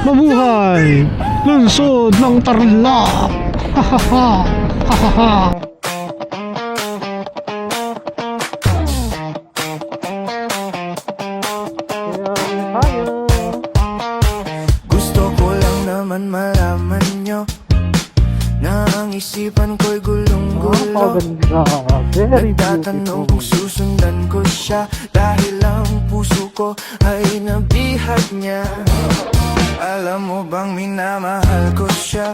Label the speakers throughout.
Speaker 1: Mabuhay! Lungsod ng Tarlac! Hahaha! Hahaha!
Speaker 2: Gusto ko lang naman malaman nyo na ang isipan ko'y gulong-gulo.
Speaker 1: Very
Speaker 2: Nagtatanong kung susundan ko siya dahil ang puso ko ay nabihag niya. Alam mo bang minamahal ko siya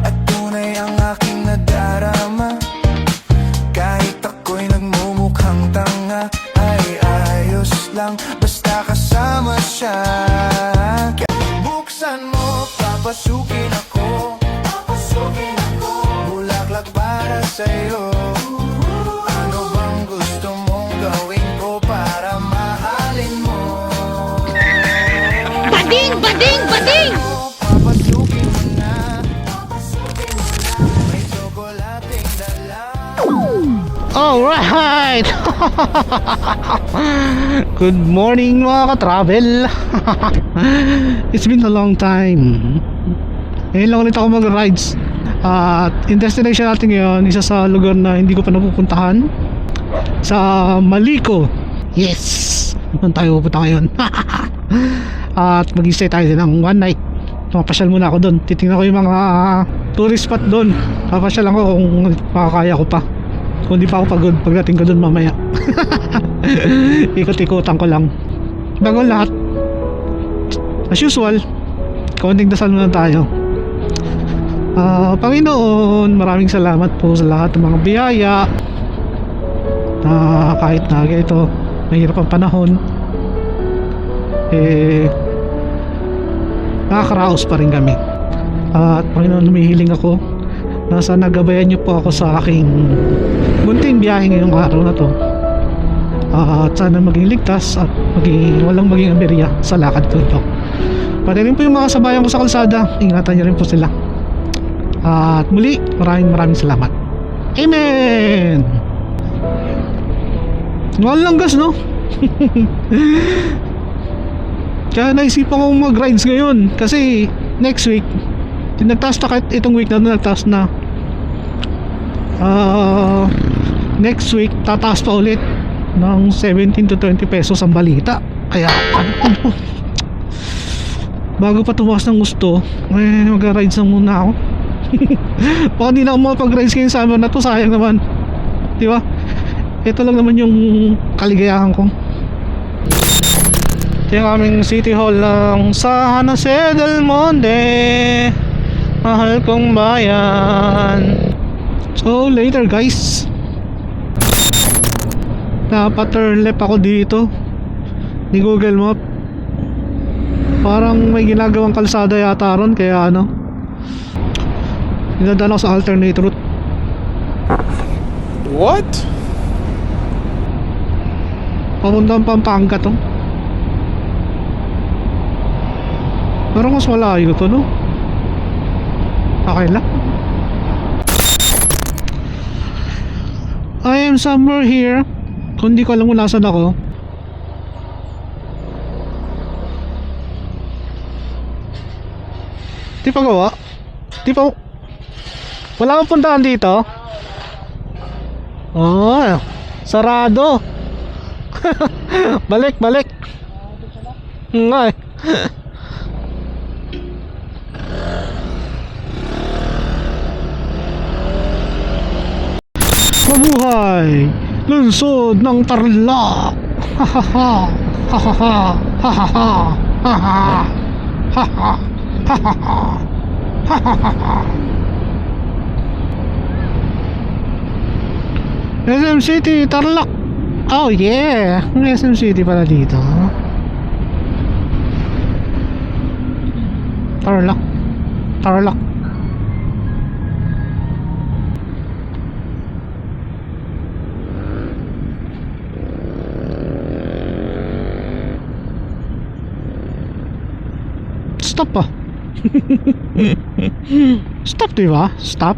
Speaker 2: at tunay ang aking nadarama. Kahit ako'y nagmumukhang tanga ay ayos lang basta kasama siya. Buksan mo, papasukin ako. Bulaklak para sa'yo. Ano bang gusto mong gawin ko para mahalin mo?
Speaker 3: Bading! Bading! Bading!
Speaker 2: Papasukin mo na. May tsokolating dala.
Speaker 1: Alright! Good morning mga ka-travel. It's been a long time. Ngayon lang ulit ako mag-rides. At in destination natin ngayon, isa sa lugar na hindi ko pa napupuntahan, sa Malico. Yes! Doon tayo pupunta ngayon. At mag-stay tayo din ng one night. Mapasyal muna ako doon. Titingnan ko yung mga tourist spot doon. Papasyal ako kung makakaya ko pa. Kung di pa ako pagod pagdating ko doon mamaya. Ikot-ikutan ko lang. Bago lahat, as usual, konting dasal muna tayo. Panginoon, maraming salamat po sa lahat ng mga biyaya. Kahit na ito mahirap ang panahon, nakakaraos pa rin kami. At Panginoon, humihiling ako na sana gabayan niyo po ako sa aking munting biyahe ngayong araw na to. At sana maging ligtas at walang maging aberya sa lakad ko ito. Pati rin po yung mga kasabayan ko sa kalsada, ingatan niyo rin po sila. At muli, maraming salamat. Amen! Walang gas, no? Kaya naisipan kong mag-rides ngayon. Kasi next week, nagtaas na kahit itong week na nagtaas na. Next week, tataas pa ulit ng 17 to 20 pesos ang balita. Kaya, bago pa tumaas ng gusto, mag-rides na muna ako. Baka di na ako makapag-rides ngayong summer na to, sayang naman, di ba? Ito lang naman yung kaligayahan ko. Ito yung aming City Hall ng San Jose del Monte, mahal kong bayan. So later guys, napa-turn left ako dito ni Google Map. Parang may ginagawang kalsada yata ron, kaya ano, dinadaan ako sa alternate route.
Speaker 4: What?
Speaker 1: Papuntang Pampanga to. Pero mas malayo to, no? Okay lang. I am somewhere here. Kung di ko alam kung nasan ako. Di pa gawa? Di pa. Wala kang puntahan dito? Oh, sarado. Balik. Nga eh. Mabuhay! Lungsod ng Tarlac! Hahaha! Hahaha! Hahaha! Hahaha! Hahaha! Hahaha! Hahaha! SM City, Tarlac. Oh yeah, SM City pala dito. Tarlac. Stop pa. Stop, diba? Stop.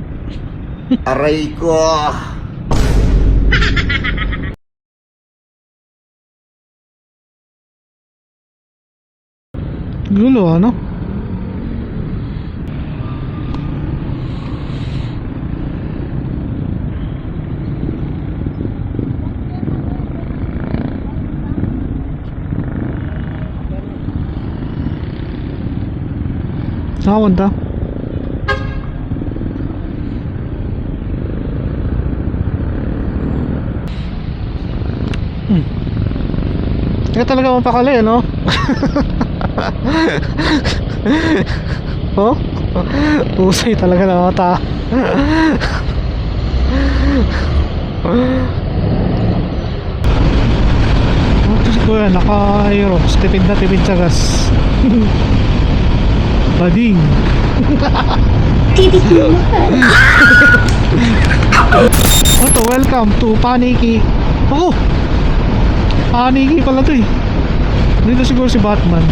Speaker 4: Aray ko.
Speaker 1: Gulo, ano? Saan ka punta? Teka talaga mapakali, no? Oh? Usay talaga na mata. Oh, Diyos ko yan, naka-aerox. Tipid na tipid sa gas. Bading. Ito, welcome to Paniki. Oh! Paniki pala to eh. Dito siguro si Batman.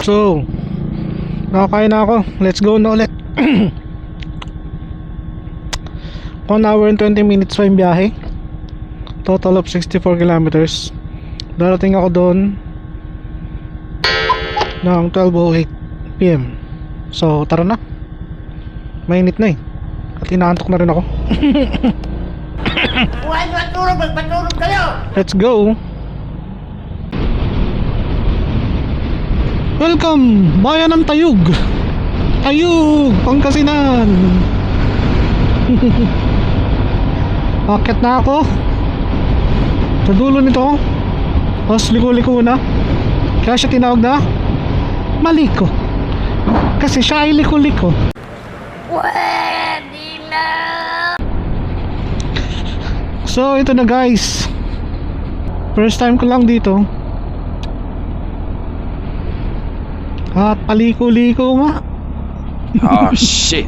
Speaker 1: So, nakakain na ako. Let's go na ulit. 1 hour and 20 minutes pa yung biyahe. Total of 64 kilometers. Darating ako doon ng 12:08 PM. So, tara na. Mainit na eh. At inaantok na rin ako.
Speaker 5: Huwag matulog, magpatulog kayo!
Speaker 1: Let's go. Welcome, bayan ng Tayug. Tayug, Pangasinan. Akit na ako sa dulo nito. Tapos liko-liko na. Kaya siya tinawag na Maliko. Kasi siya ay liko-liko. So ito na guys, first time ko lang dito. At paliko-liko nga.
Speaker 6: Oh shit.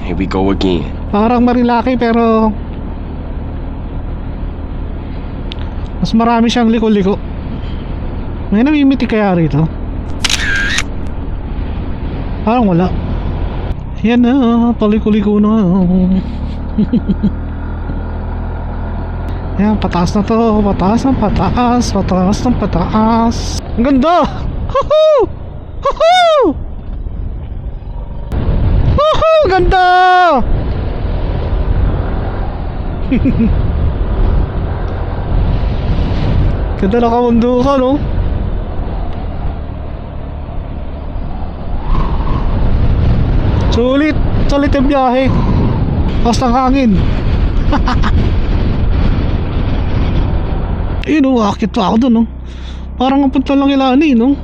Speaker 6: Here we go again.
Speaker 1: Parang Marilaki pero mas marami siyang liko-liko. May namimiti kaya rito? Parang wala. Yan na, paliko-liko na. Yan, pataas na to. Pataas ng pataas. Pataas ng pataas. Ang ganda! Woohoo! Woohoo! Woohoo! Ganda! Ganda na kamundukan, no? Sulit! Sulit yung biyahe. Pas ng hangin. Ayun, oh, akit pa ako dun, no? Parang ang punta lang Ilani, no?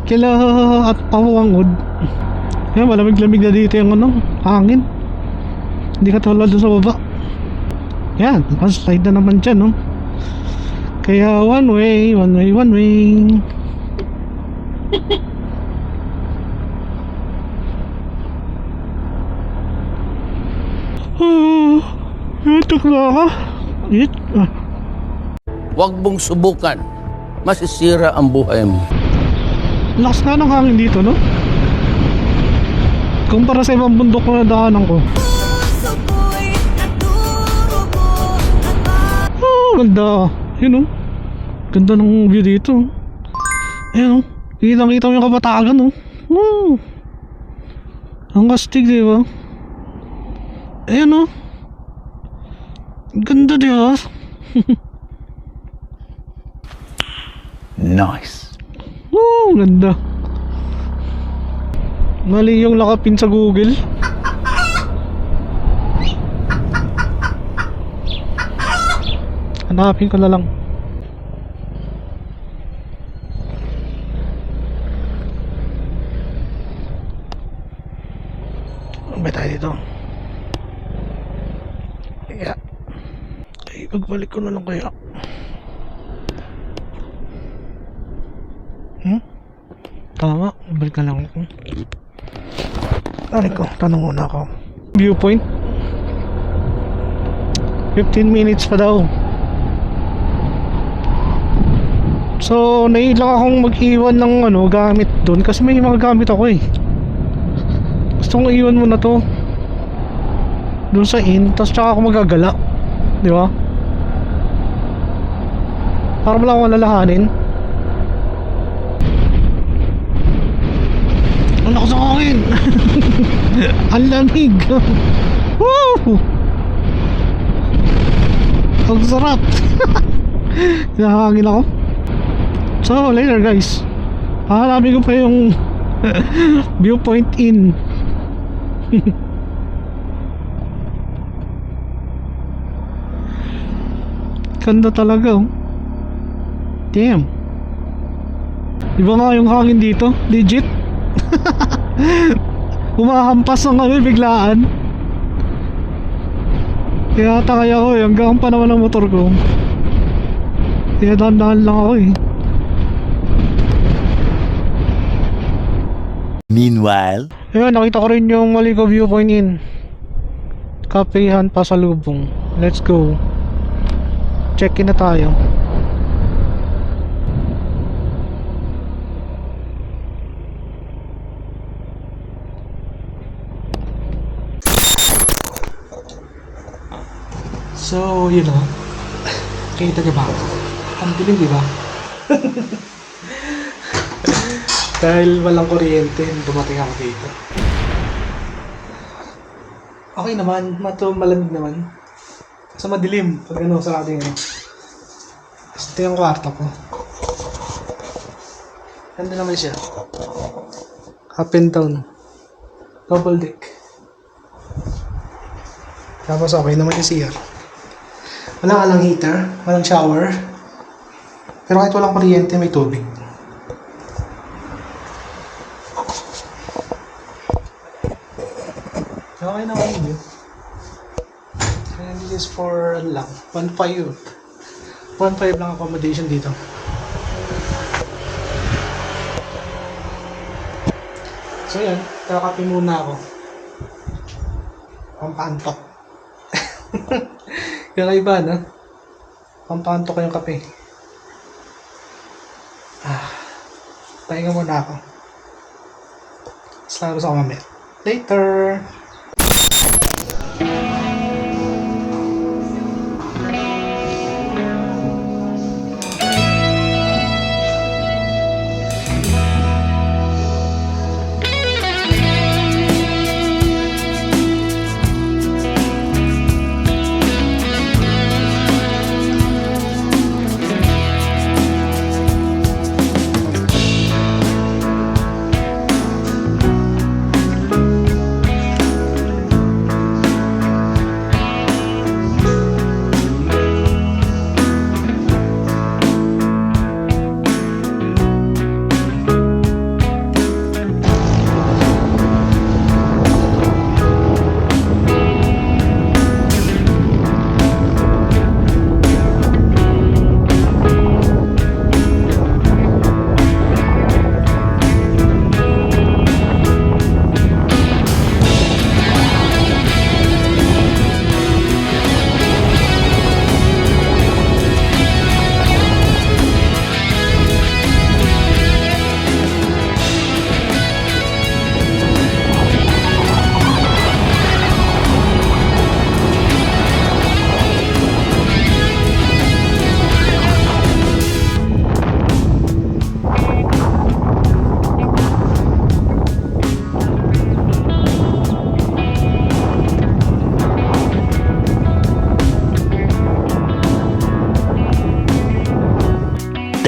Speaker 1: Kila at Pawangod. Yan, malamig-lamig na dito yung ano, hangin. Hindi ka tulad dun sa baba. Yan, slide na naman dyan, no? Kaya one way, one way, one way. Itok na ako.
Speaker 5: Huwag mong subukan. Masisira ang buhay mo.
Speaker 1: Lakas nga ng hangin dito, no? Kumpara sa ibang bundok na daanan ko. Oh, ganda. Yun, oh. Ganda ng view dito. Ayun, oh. Kitang-kita mo yung Kabatagan, oh. Ang astig, di ba? Ayun, oh. Ganda, di ba?
Speaker 4: Nice.
Speaker 1: Oh, ganda. Mali yung lakapin sa Google. Hanapin ko na lang. Ano ba tayo dito? Kaya ay, pagbalik ko na lang kaya. Tama, balik na lang ako. Ano ko, tanong muna ako. Viewpoint 15 minutes pa daw. So, nailang akong mag-iwan ng ano, gamit doon kasi may mga gamit ako eh. Gusto kong iwan muna to doon sa inn, tapos tsaka ako magagala. Di ba? Parang wala akong alalahanin. Ang lakas ng hangin. Ang lamig. Woo! Ang sarap. Nakahangin ako. So later guys, hahanapin ko pa yung viewpoint in. Ganda talaga oh. Damn. Iba nga yung hangin dito. Legit. Humahampas ng kami biglaan. Kaya takay ako eh. Hanggang pa naman ang motor ko. Kaya dahan-dahan lang ako eh.
Speaker 4: Meanwhile,
Speaker 1: Ayun, nakita ko rin yung Malico viewpoint in. Kapehan pa sa lubong. Let's go. Check in na tayo. So, yun o. Kita niyo ba? Ang dilim, di ba? Dahil walang kuryente, dumating ako dito. Okay naman, malamig naman. Sa madilim, pag ano, sa ating ano. Ito yung kwarto ko. Ganda naman siya. Up and down. Double deck. Tapos okay naman yung CR. Walang heater, walang shower. Pero kahit walang kuryente, may tubig. Okay naman yun. And this is for ano lang, 1.5 lang accommodation dito. So yan, kakape muna ako. Pampaantok. Kakaiba na. Pampaantok ko yung kape. Pahinga muna ako. Salamat sa mamaya. Later!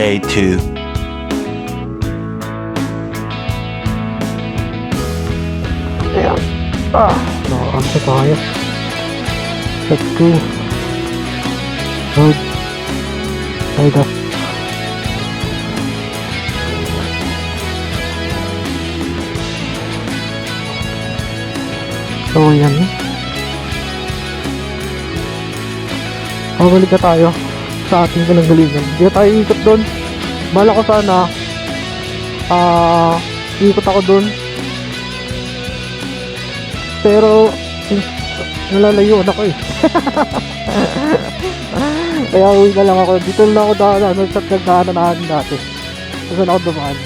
Speaker 4: day 2.
Speaker 1: Nakakanta tayo. Let's go. Good. Side up. So yan. Pabalik na tayo sa ating pinanggalingan. Hindi na tayo ikot doon. Bala ko sana ikot ako doon. Pero nalalayo na ako eh. Kaya uwi na lang ako. Dito lang ako daan sa nagdaanan dati. Saan ako dumaan.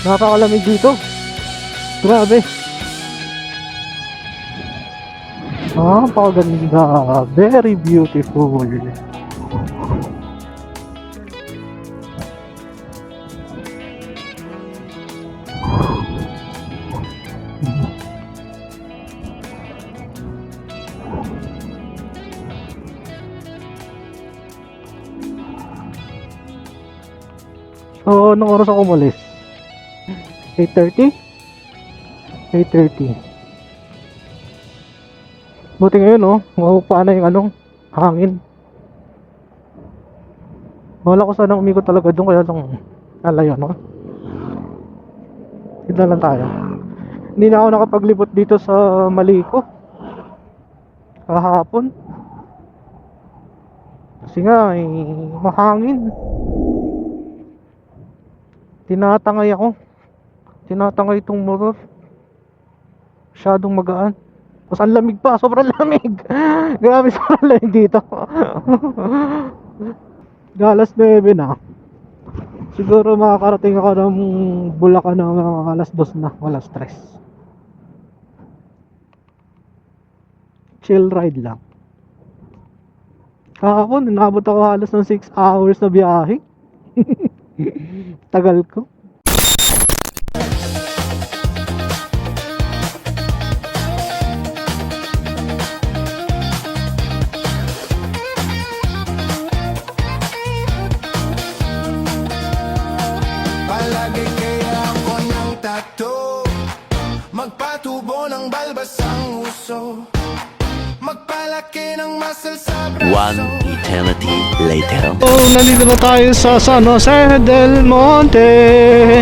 Speaker 1: Napakalamig dito. Grabe. Napakaganda. Very beautiful. So, anong oras ako umalis? 8:30? 8:30. Buti ngayon, oh. Mahupa na yung hangin. Wala ko sana umikot talaga doon, kaya lang nalayo, no? Dito lang tayo. Hindi na ako nakapaglibot dito sa Maliko kahapon. Kasi nga, mahangin. Tinatangay ako. Tinatangay itong motor. Masyadong magaan. Tapos ang lamig pa, sobrang lamig. Grabe, sobrang lamig dito. Alas 9 na. Siguro makakarating ako ng Bulacan ng mga alas 2 na. Wala stress. Chill ride lang. Kahapon, inabot ako halos ng 6 hours na biyahe. Tagal ko.
Speaker 2: Palagi kaya ako ng tattoo, magpatubo ng balbas ang uso, magpalaki ng muscle sa braso.
Speaker 7: One eternity later.
Speaker 1: Oh, nandito na tayo sa San Jose del Monte.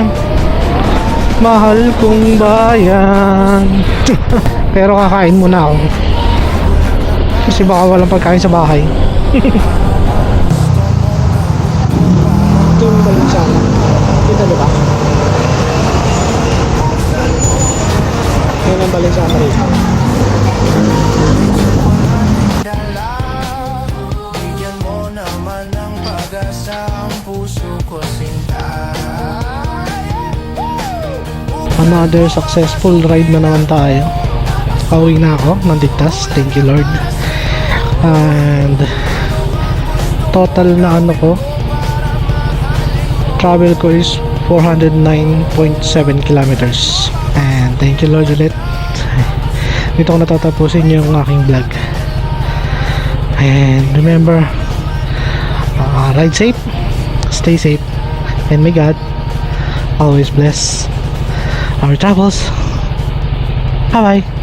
Speaker 1: Mahal kong bayan. Pero kakain muna ako. Kasi baka walang pagkain sa bahay. Ito yung Balenciaga. Kita diba? Yan ang Balenciaga rin.
Speaker 2: Dala, bigyan mo naman ng pag-asa ang puso ko, sinta.
Speaker 1: Another successful ride na naman tayo. Pauwi na ako ng ligtas. Thank you Lord. And total na ko, travel ko is 409.7 kilometers. And thank you Lord ulit. Dito ko natatapusin yung aking vlog. And remember, ride safe, stay safe, and may God always bless our travels. Bye bye.